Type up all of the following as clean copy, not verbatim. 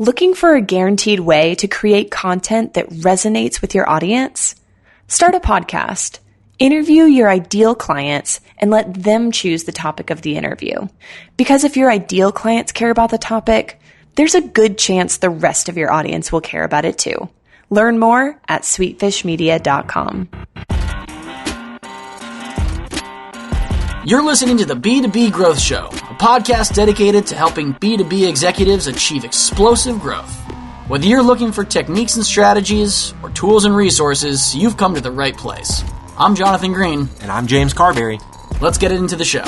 Looking for a guaranteed way to create content that resonates with your audience? Start a podcast. Interview your ideal clients and let them choose the topic of the interview. Because if your ideal clients care about the topic, there's a good chance the rest of your audience will care about it too. Learn more at sweetfishmedia.com. You're listening to the B2B Growth Show, a podcast dedicated to helping B2B executives achieve explosive growth. Whether you're looking for techniques and strategies or tools and resources, you've come to the right place. I'm Jonathan Green. And I'm James Carberry. Let's get into the show.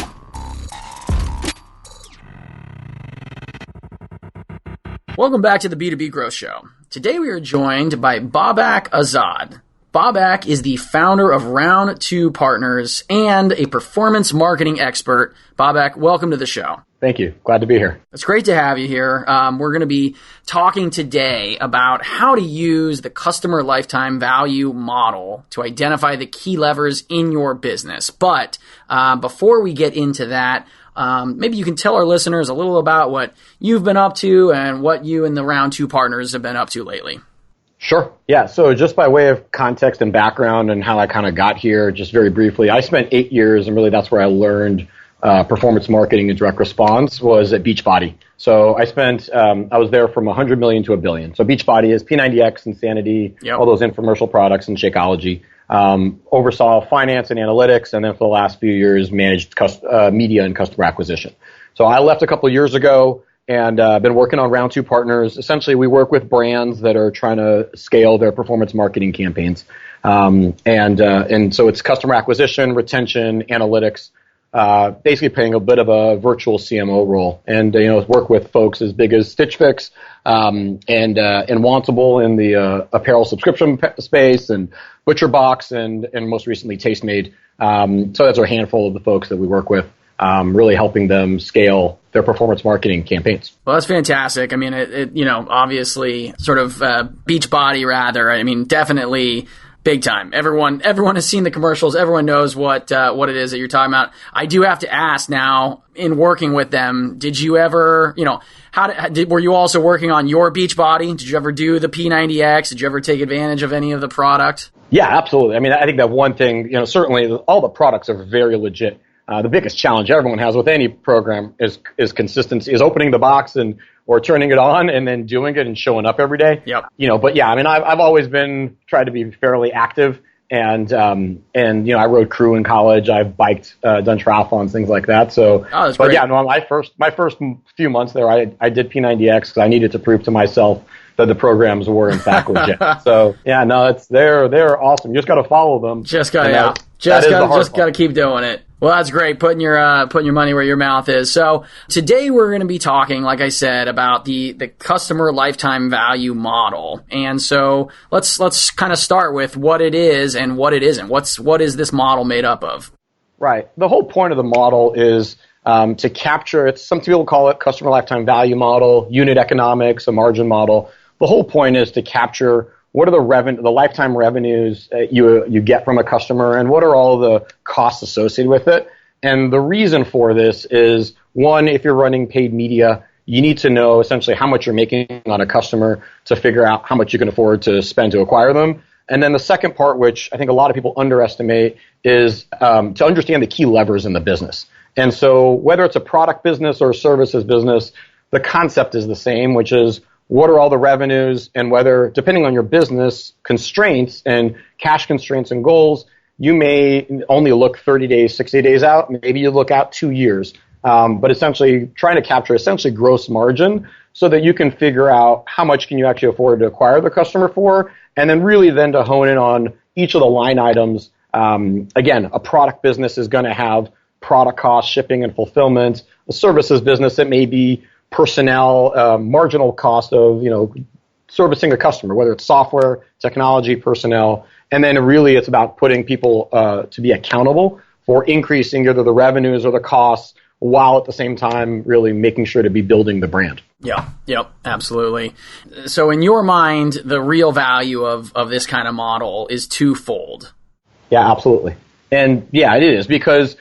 Welcome back to the B2B Growth Show. Today we are joined by Babak Azad. Babak is the founder of Round 2 Partners and a performance marketing expert. Babak, welcome to the show. Thank you. Glad to be here. It's great to have you here. We're going to be talking today about how to use the customer lifetime value model to identify the key levers in your business. But before we get into that, maybe you can tell our listeners a little about what you've been up to and what you and the Round 2 Partners have been up to lately. Sure. Yeah. So just by way of context and background and how I kind of got here, just very briefly, I spent 8 years, and really that's where I learned performance marketing and direct response was at Beachbody. So I spent, I was there from 100 million to $1 billion. So Beachbody is P90X, Insanity, all those infomercial products and Shakeology. Oversaw finance and analytics, and then for the last few years managed media and customer acquisition. So I left a couple of years ago and been working on Round 2 Partners. Essentially, we work with brands that are trying to scale their performance marketing campaigns. And so it's customer acquisition, retention, analytics, basically playing a bit of a virtual CMO role. And, work with folks as big as Stitch Fix, and Wantable in the apparel subscription space, and ButcherBox, and most recently Tastemade. So that's a handful of the folks that we work with, really helping them scale their performance marketing campaigns. Well, that's fantastic. I mean, obviously sort of Beachbody rather. I mean, definitely big time. Everyone has seen the commercials. Everyone knows what it is that you're talking about. I do have to ask now, in working with them, did you ever, were you also working on your Beachbody? Did you ever do the P90X? Did you ever take advantage of any of the product? Yeah, absolutely. I mean, I think that one thing, certainly all the products are very legit. The biggest challenge everyone has with any program is consistency, is opening the box or turning it on and then doing it and showing up every day. Yep. But yeah, I mean, I've always tried to be fairly active, and I rode crew in college. I've biked, done triathlons, things like that. So, that's great. Yeah, no, my first few months there, I did P90X because I needed to prove to myself that the programs were in fact legit. So yeah, no, they're awesome. You just got to follow them. Just got to keep doing it. Well, that's great. Putting your money where your mouth is. So today we're going to be talking, like I said, about the customer lifetime value model. And so let's kind of start with what it is and what it isn't. What is this model made up of? Right. The whole point of the model is to capture. Some people call it customer lifetime value model, unit economics, a margin model. The whole point is to capture what are the lifetime revenues you get from a customer, and what are all the costs associated with it. And the reason for this is, one, if you're running paid media, you need to know essentially how much you're making on a customer to figure out how much you can afford to spend to acquire them. And then the second part, which I think a lot of people underestimate, is to understand the key levers in the business. And so whether it's a product business or a services business, the concept is the same, which is, what are all the revenues, and whether, depending on your business constraints and cash constraints and goals, you may only look 30 days, 60 days out. Maybe you look out 2 years. But essentially trying to capture gross margin so that you can figure out how much can you actually afford to acquire the customer for, and then really then to hone in on each of the line items. Again, a product business is going to have product costs, shipping and fulfillment. A services business, it may be personnel, marginal cost of, servicing a customer, whether it's software, technology, personnel. And then really it's about putting people to be accountable for increasing either the revenues or the costs, while at the same time really making sure to be building the brand. Yeah, yep, absolutely. So in your mind, the real value of this kind of model is twofold. Yeah, absolutely. And yeah, it is because,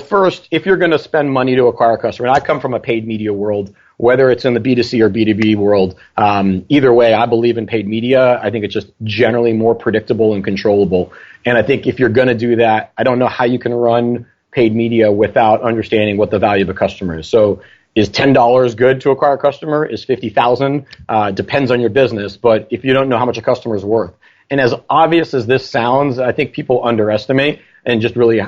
first, if you're going to spend money to acquire a customer, and I come from a paid media world whether it's in the B2C or B2B world. Either way, I believe in paid media. I think it's just generally more predictable and controllable. And I think if you're going to do that, I don't know how you can run paid media without understanding what the value of a customer is. So is $10 good to acquire a customer? Is $50,000? Depends on your business. But if you don't know how much a customer is worth, and as obvious as this sounds, I think people underestimate and just really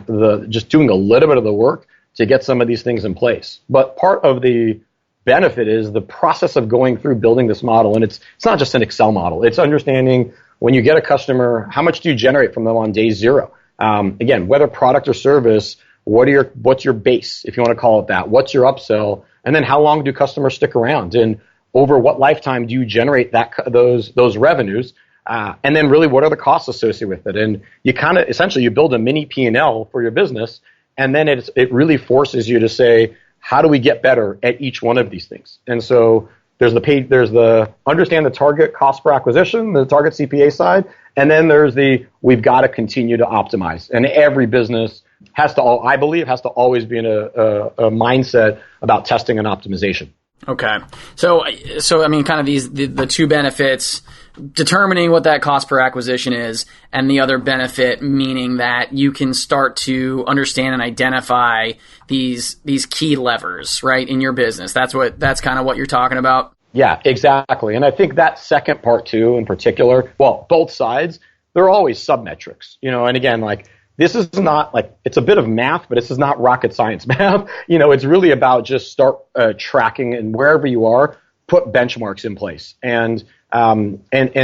just doing a little bit of the work to get some of these things in place. But part of the benefit is the process of going through building this model. And it's not just an Excel model. It's understanding when you get a customer, how much do you generate from them on day zero? Again, whether product or service, what's your base, if you want to call it that? What's your upsell? And then how long do customers stick around? And over what lifetime do you generate those revenues? And then really what are the costs associated with it? And you kind of essentially you build a mini P&L for your business, and then it really forces you to say, how do we get better at each one of these things? And so there's the understand the target cost per acquisition, the target CPA side, and then there's we've got to continue to optimize. And every business I believe has to always be in a mindset about testing and optimization. Okay. So I mean, kind of the two benefits, determining what that cost per acquisition is, and the other benefit meaning that you can start to understand and identify these key levers, right, in your business. That's kind of what you're talking about. Yeah, exactly. And I think that second part too, in particular, well, both sides, there are always sub-metrics, and again, like, this is not it's a bit of math, but this is not rocket science math. It's really about just start tracking, and wherever you are, put benchmarks in place and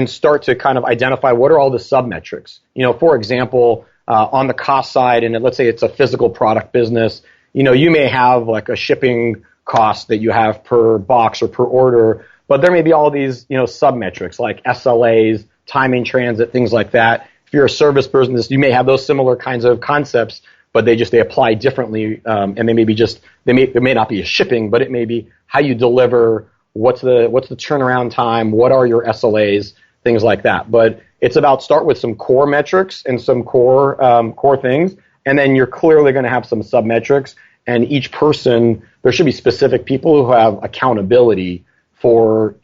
start to kind of identify what are all the sub-metrics. For example, on the cost side, and let's say it's a physical product business, you may have like a shipping cost that you have per box or per order, but there may be all these, sub-metrics like SLAs, time in transit, things like that. If you're a service business, you may have those similar kinds of concepts, but they apply differently, and there may not be a shipping, but it may be how you deliver, what's the turnaround time, what are your SLAs, things like that. But it's about start with some core metrics and some core things, and then you're clearly going to have some sub metrics. And each person, there should be specific people who have accountability for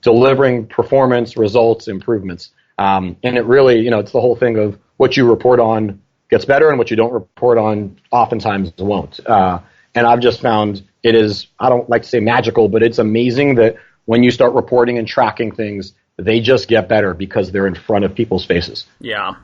delivering performance, results, improvements. And it really, it's the whole thing of what you report on gets better and what you don't report on oftentimes won't. And I've just found it is, I don't like to say magical, but it's amazing that when you start reporting and tracking things, they just get better because they're in front of people's faces. Yeah.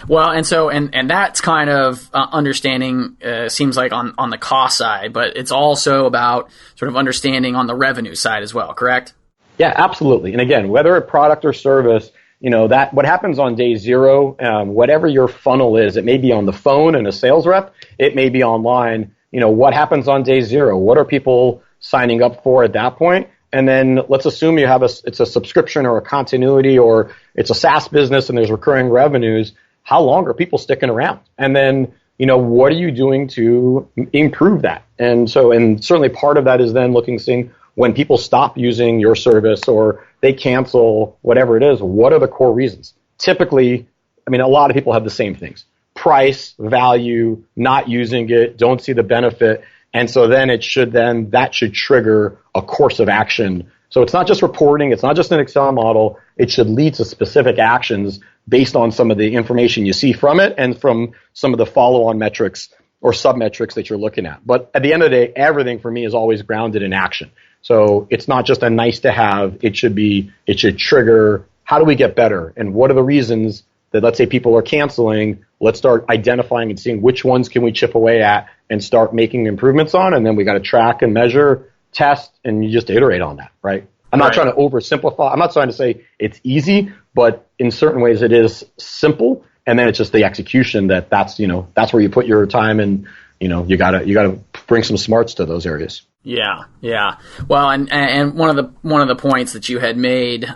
Well, and that's kind of understanding, seems like on the cost side, but it's also about sort of understanding on the revenue side as well, correct? Yeah, absolutely. And again, whether a product or service, that what happens on day zero, whatever your funnel is, it may be on the phone and a sales rep, it may be online. What happens on day zero? What are people signing up for at that point? And then let's assume you have it's a subscription or a continuity, or it's a SaaS business and there's recurring revenues. How long are people sticking around? And then, what are you doing to improve that? And certainly part of that is then seeing when people stop using your service or they cancel, whatever it is, what are the core reasons? Typically, a lot of people have the same things: price, value, not using it, don't see the benefit. And so then that should trigger a course of action. So it's not just reporting, it's not just an Excel model, it should lead to specific actions based on some of the information you see from it and from some of the follow-on metrics or sub-metrics that you're looking at. But at the end of the day, everything for me is always grounded in action. So it's not just a nice to have, it should trigger, how do we get better? And what are the reasons that, let's say, people are canceling? Let's start identifying and seeing which ones can we chip away at and start making improvements on, and then we got to track and measure, test, and you just iterate on that, right? I'm not trying to oversimplify. I'm not trying to say it's easy, but in certain ways it is simple, and then it's just the execution that's where you put your time, and you gotta bring some smarts to those areas. Yeah. Well, and one of the points that you had made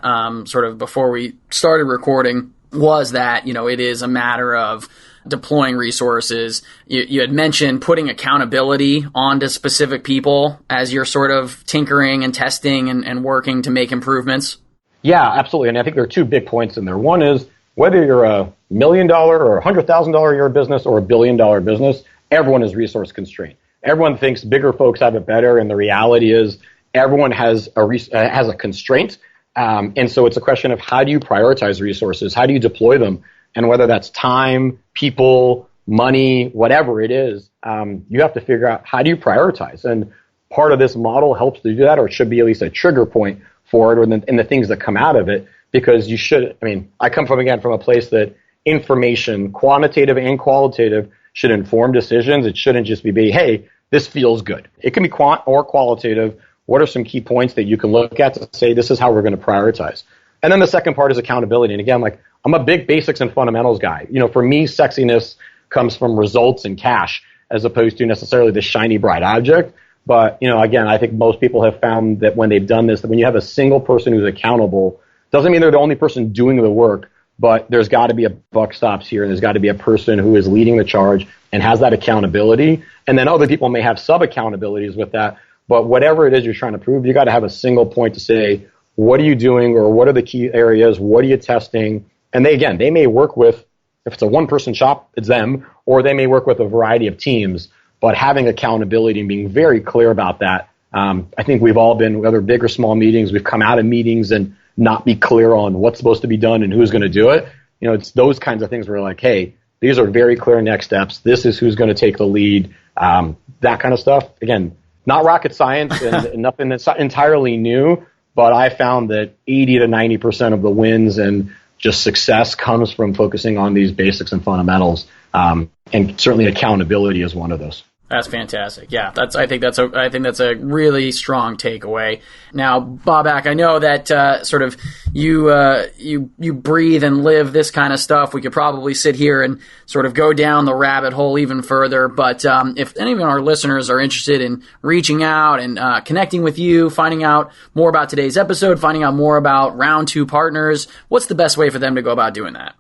sort of before we started recording was that it is a matter of deploying resources. You had mentioned putting accountability onto specific people as you're sort of tinkering and testing and working to make improvements. Yeah, absolutely. And I think there are two big points in there. One is whether you're a $1 million or $100,000 a year business or a $1 billion business, everyone is resource constrained. Everyone thinks bigger folks have it better, and the reality is everyone has a constraint. And so it's a question of how do you prioritize resources? How do you deploy them? And whether that's time, people, money, whatever it is, you have to figure out how do you prioritize. And part of this model helps to do that, or it should be at least a trigger point for it, or in the things that come out of it. Because you should, I come from a place that information, quantitative and qualitative, should inform decisions. It shouldn't just be, hey, this feels good. It can be quant or qualitative. What are some key points that you can look at to say this is how we're going to prioritize? And then the second part is accountability. And again, I'm a big basics and fundamentals guy. For me, sexiness comes from results and cash as opposed to necessarily the shiny, bright object. But, again, I think most people have found that when they've done this, that when you have a single person who's accountable, doesn't mean they're the only person doing the work, but there's got to be a buck stops here, and there's got to be a person who is leading the charge and has that accountability. And then other people may have sub-accountabilities with that. But whatever it is you're trying to prove, you got to have a single point to say, what are you doing, or what are the key areas? What are you testing? And they may work with, if it's a one-person shop, it's them, or they may work with a variety of teams. But having accountability and being very clear about that, I think we've all been, whether big or small meetings, we've come out of meetings and not be clear on what's supposed to be done and who's going to do it. It's those kinds of things where like, hey, these are very clear next steps. This is who's going to take the lead. That kind of stuff. Again, not rocket science and nothing that's entirely new, but I found that 80 to 90% of the wins and just success comes from focusing on these basics and fundamentals. And certainly accountability is one of those. That's fantastic. Yeah, I think that's a really strong takeaway. Now, Babak, I know that sort of you breathe and live this kind of stuff. We could probably sit here and sort of go down the rabbit hole even further. But if any of our listeners are interested in reaching out and connecting with you, finding out more about today's episode, finding out more about Round 2 partners, what's the best way for them to go about doing that?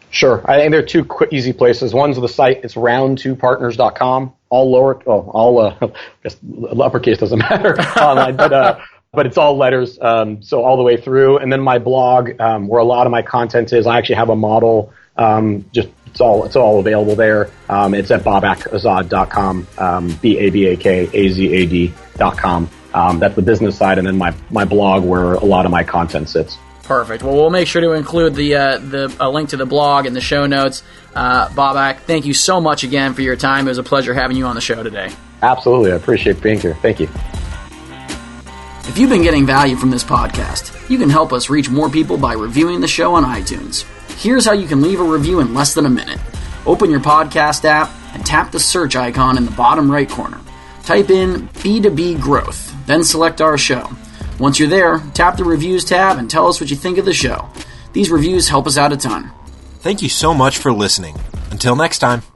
Sure. I think there are two quick, easy places. One's the site. It's round2partners.com. I guess uppercase doesn't matter online, but it's all letters, so all the way through. And then my blog, where a lot of my content is, I actually have a model. It's all available there. It's at babakazad.com, BABAKAZAD.com. That's the business side, and then my blog where a lot of my content sits. Perfect. Well, we'll make sure to include a link to the blog in the show notes. Babak, thank you so much again for your time. It was a pleasure having you on the show today. Absolutely. I appreciate being here. Thank you. If you've been getting value from this podcast, you can help us reach more people by reviewing the show on iTunes. Here's how you can leave a review in less than a minute. Open your podcast app and tap the search icon in the bottom right corner. Type in B2B Growth, then select our show. Once you're there, tap the Reviews tab and tell us what you think of the show. These reviews help us out a ton. Thank you so much for listening. Until next time.